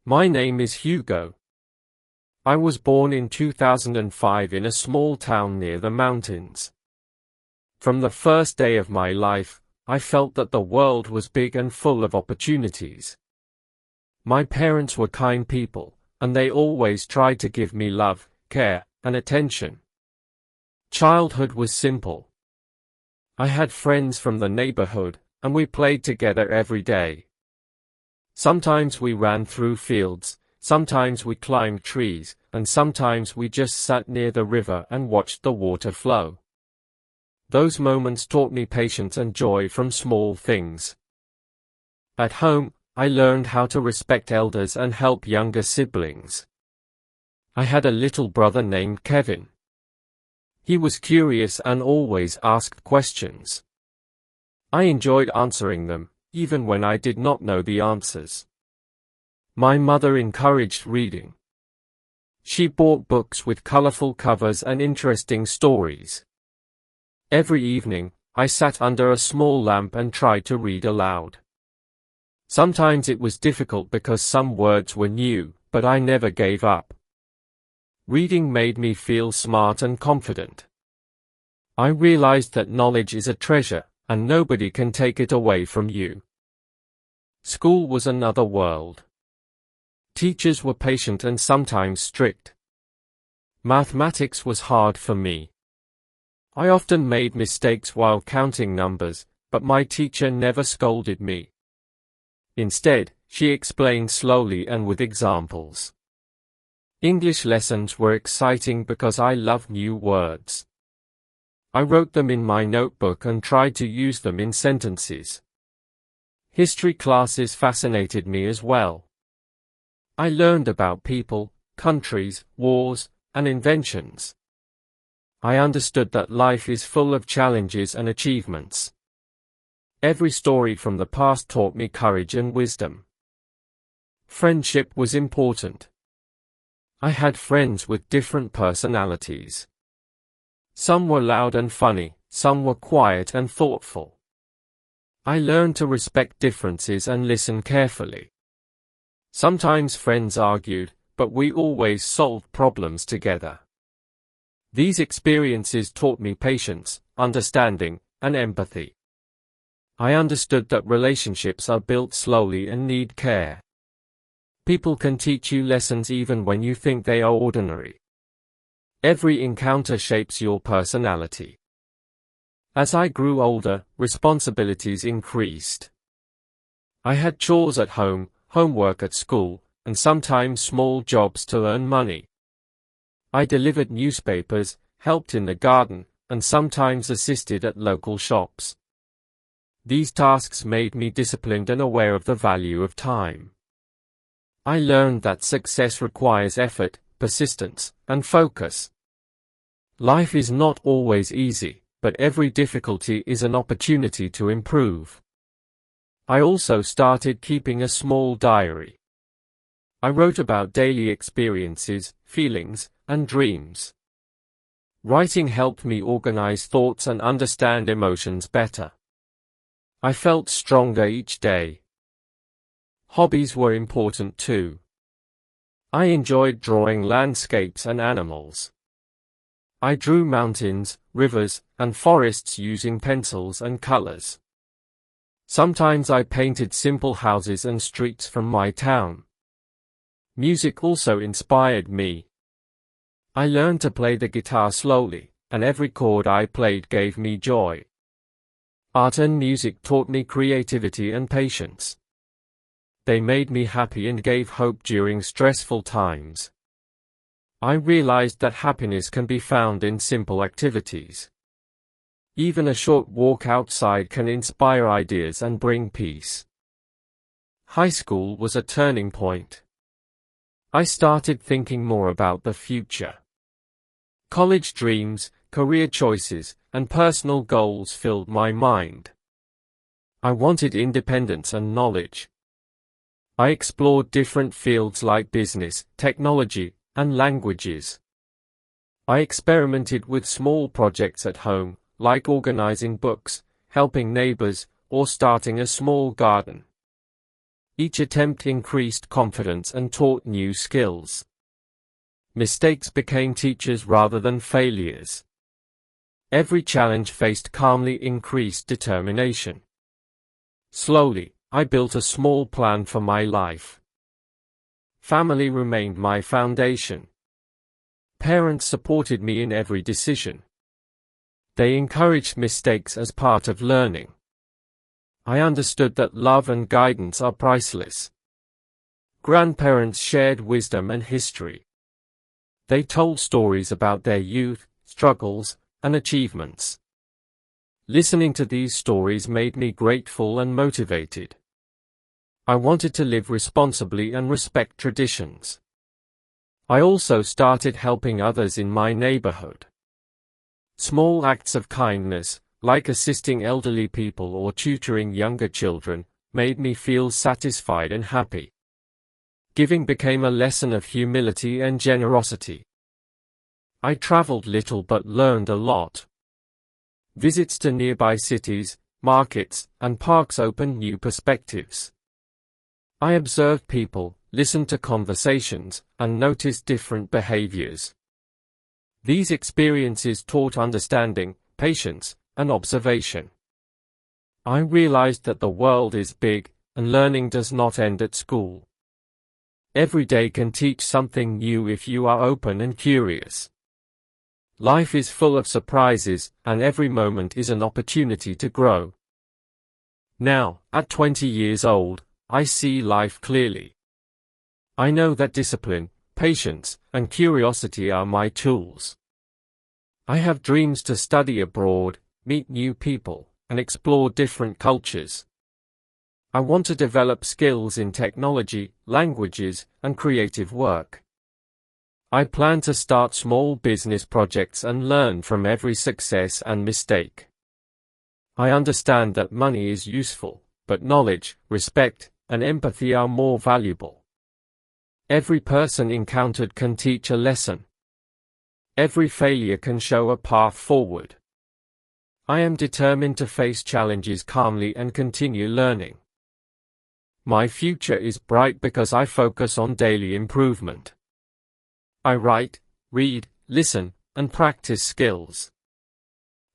My name is Hugo. I was born in 2005 in a small town near the mountains. From the first day of my life, I felt that the world was big and full of opportunities. My parents were kind people, and they always tried to give me love, care, and attention. Childhood was simple. I had friends from the neighborhood, and we played together every day. Sometimes we ran through fields, sometimes we climbed trees, and sometimes we just sat near the river and watched the water flow. Those moments taught me patience and joy from small things. At home, I learned how to respect elders and help younger siblings. I had a little brother named Kevin. He was curious and always asked questions. I enjoyed answering them, even when I did not know the answers. My mother encouraged reading. She bought books with colorful covers and interesting stories. Every evening, I sat under a small lamp and tried to read aloud. Sometimes it was difficult because some words were new, but I never gave up. Reading made me feel smart and confident. I realized that knowledge is a treasure, and nobody can take it away from you. School was another world. Teachers were patient and sometimes strict. Mathematics was hard for me. I often made mistakes while counting numbers, but my teacher never scolded me. Instead, she explained slowly and with examples. English lessons were exciting because I loved new words. I wrote them in my notebook and tried to use them in sentences. History classes fascinated me as well. I learned about people, countries, wars, and inventions. I understood that life is full of challenges and achievements. Every story from the past taught me courage and wisdom. Friendship was important. I had friends with different personalities. Some were loud and funny, some were quiet and thoughtful. I learned to respect differences and listen carefully. Sometimes friends argued, but we always solved problems together. These experiences taught me patience, understanding, and empathy. I understood that relationships are built slowly and need care. People can teach you lessons even when you think they are ordinary. Every encounter shapes your personality. As I grew older, responsibilities increased. I had chores at home, homework at school, and sometimes small jobs to earn money. I delivered newspapers, helped in the garden, and sometimes assisted at local shops. These tasks made me disciplined and aware of the value of time. I learned that success requires effort, persistence, and focus. Life is not always easy, but every difficulty is an opportunity to improve. I also started keeping a small diary. I wrote about daily experiences, feelings, and dreams. Writing helped me organize thoughts and understand emotions better. I felt stronger each day. Hobbies were important too. I enjoyed drawing landscapes and animals. I drew mountains, rivers, and forests using pencils and colors. Sometimes I painted simple houses and streets from my town. Music also inspired me. I learned to play the guitar slowly, and every chord I played gave me joy. Art and music taught me creativity and patience. They made me happy and gave hope during stressful times. I realized that happiness can be found in simple activities. Even a short walk outside can inspire ideas and bring peace. High school was a turning point. I started thinking more about the future. College dreams, career choices, and personal goals filled my mind. I wanted independence and knowledge. I explored different fields like business, technology, and languages. I experimented with small projects at home, like organizing books, helping neighbors, or starting a small garden. Each attempt increased confidence and taught new skills. Mistakes became teachers rather than failures. Every challenge faced calmly increased determination. Slowly, I built a small plan for my life. Family remained my foundation. Parents supported me in every decision. They encouraged mistakes as part of learning. I understood that love and guidance are priceless. Grandparents shared wisdom and history. They told stories about their youth, struggles, and achievements. Listening to these stories made me grateful and motivated. I wanted to live responsibly and respect traditions. I also started helping others in my neighborhood. Small acts of kindness, like assisting elderly people or tutoring younger children, made me feel satisfied and happy. Giving became a lesson of humility and generosity. I traveled little but learned a lot. Visits to nearby cities, markets, and parks opened new perspectives. I observed people, listened to conversations, and noticed different behaviors. These experiences taught understanding, patience, and observation. I realized that the world is big, and learning does not end at school. Every day can teach something new if you are open and curious. Life is full of surprises, and every moment is an opportunity to grow. Now, at 20 years old, I see life clearly. I know that discipline, patience, and curiosity are my tools. I have dreams to study abroad, meet new people, and explore different cultures. I want to develop skills in technology, languages, and creative work. I plan to start small business projects and learn from every success and mistake. I understand that money is useful, but knowledge, respect, and empathy are more valuable. Every person encountered can teach a lesson. Every failure can show a path forward. I am determined to face challenges calmly and continue learning. My future is bright because I focus on daily improvement. I write, read, listen, and practice skills.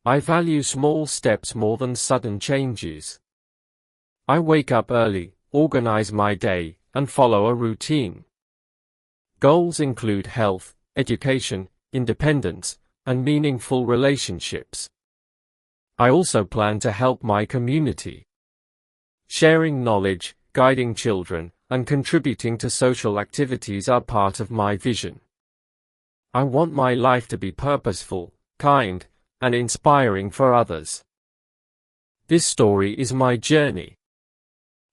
I value small steps more than sudden changes. I wake up early, organize my day, and follow a routine. Goals include health, education, independence, and meaningful relationships. I also plan to help my community. Sharing knowledge, guiding children, and contributing to social activities are part of my vision. I want my life to be purposeful, kind, and inspiring for others. This story is my journey.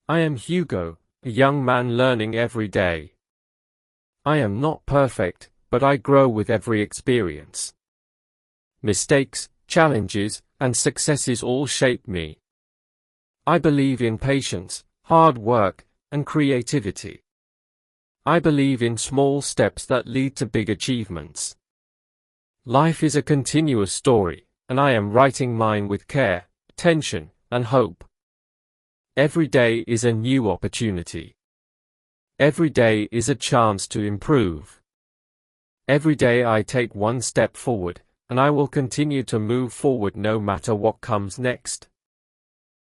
I am Hugo, a young man learning every day. I am not perfect, but I grow with every experience. Mistakes, challenges, and successes all shape me. I believe in patience, hard work, and creativity. I believe in small steps that lead to big achievements. Life is a continuous story, and I am writing mine with care, attention, and hope. Every day is a new opportunity. Every day is a chance to improve. Every day I take one step forward, and I will continue to move forward no matter what comes next.